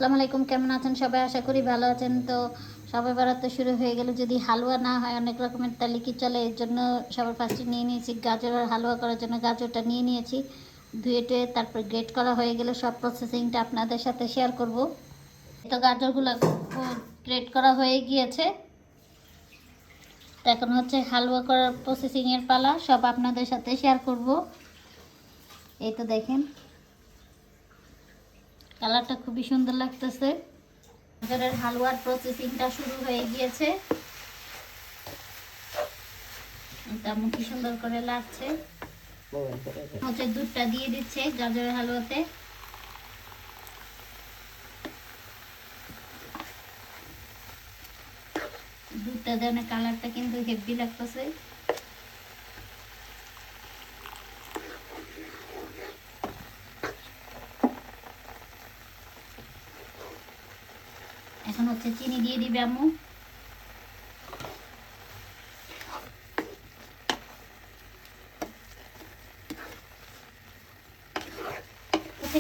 আসসালামু আলাইকুম, কেমন আছেন সবাই? আশা করি ভালো আছেন। তো সবাই বরাত তো শুরু হয়ে গেল। যদি হালুয়া না হয় অনেক রকমের তাহলে কি চলে? এর জন্য সবার ফার্স্টে নিয়ে নিয়েছি গাজরের হালুয়া করার জন্য গাজরটা নিয়ে নিয়েছি, ধুয়ে টুয়ে তারপর গ্রেট করা হয়ে গেলে সব প্রসেসিংটা আপনাদের সাথে শেয়ার করব। তো গাজরগুলো গ্রেট করা হয়ে গিয়েছে, তো এখন হচ্ছে হালুয়া করার প্রসেসিংয়ের পালা, সব আপনাদের সাথে শেয়ার করব। এই তো দেখেন কালারটা খুবই সুন্দর লাগতেছে। গাজরের হালুয়ার প্রসেসিংটা শুরু হয়ে গিয়েছে। এটা কি সুন্দর করে লাগছে। হচ্ছে দুধটা দিয়ে দিচ্ছে গাজরের হালুয়াতে। দুধটা দেওয়ার কালারটা কিন্তু হেভি লাগতেছে। এখন হচ্ছে চিনি দিয়ে দিবে আম্মু।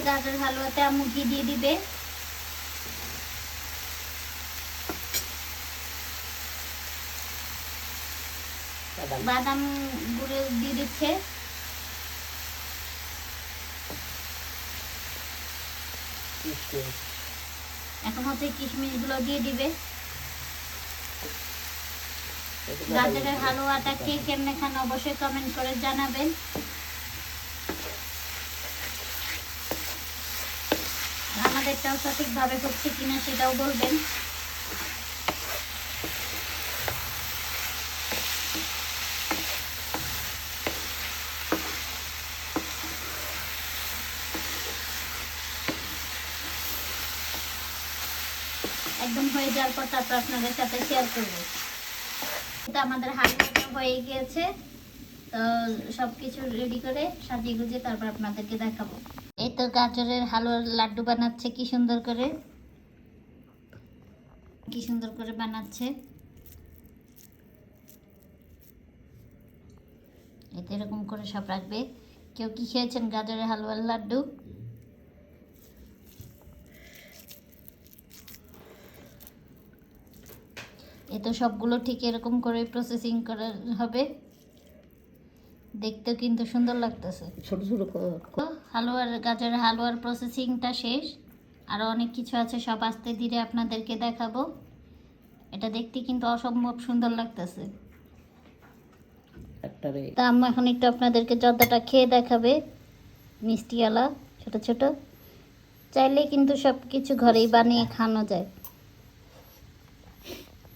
গাজর হালুয়াতে আম্মু ঘি দিয়ে দিবে। বাদাম গুঁড়ো দিয়ে দিচ্ছে। এখন হচ্ছে কিশমিশ গুলো দিয়ে দিবে। গাজরের হালুয়াটা কে কেমনে খান অবশ্যই কমেন্ট করে জানাবেন। আমাদেরটাও সঠিকভাবে হচ্ছে কিনা সেটাও বলবেন। একদম হয়ে যাওয়ার পর তারপর আপনাদের সাথে শেয়ার করব। তো আমাদের হালুয়াটা হয়ে গিয়েছে, তো সবকিছু রেডি করে সাজিয়ে গুজিয়ে তারপর আপনাদেরকে দেখাবো। এই তো গাজরের হালুয়ার লাড্ডু বানাচ্ছে কি সুন্দর করে, কি সুন্দর করে বানাচ্ছে। এতে এরকম করে সব রাখবে। কেউ কি খেয়েছেন গাজরের হালুয়ার লাড্ডু? এ তো সবগুলো ঠিক এরকম করে প্রসেসিং করা হবে। দেখতেও কিন্তু সুন্দর লাগতেছে। ছোট ছোট হালুয়ার গাজরের হালুয়ার প্রসেসিংটা শেষ। আরও অনেক কিছু আছে, সব আস্তে ধীরে আপনাদেরকে দেখাবো। এটা দেখতে কিন্তু অসম্ভব সুন্দর লাগতেছে। তা আম্মা এখন একটু আপনাদেরকে জর্দাটা খেয়ে দেখাবে, মিষ্টিওয়ালা ছোট ছোট। চাইলে কিন্তু সব কিছু ঘরেই বানিয়ে খাওয়ানো যায়।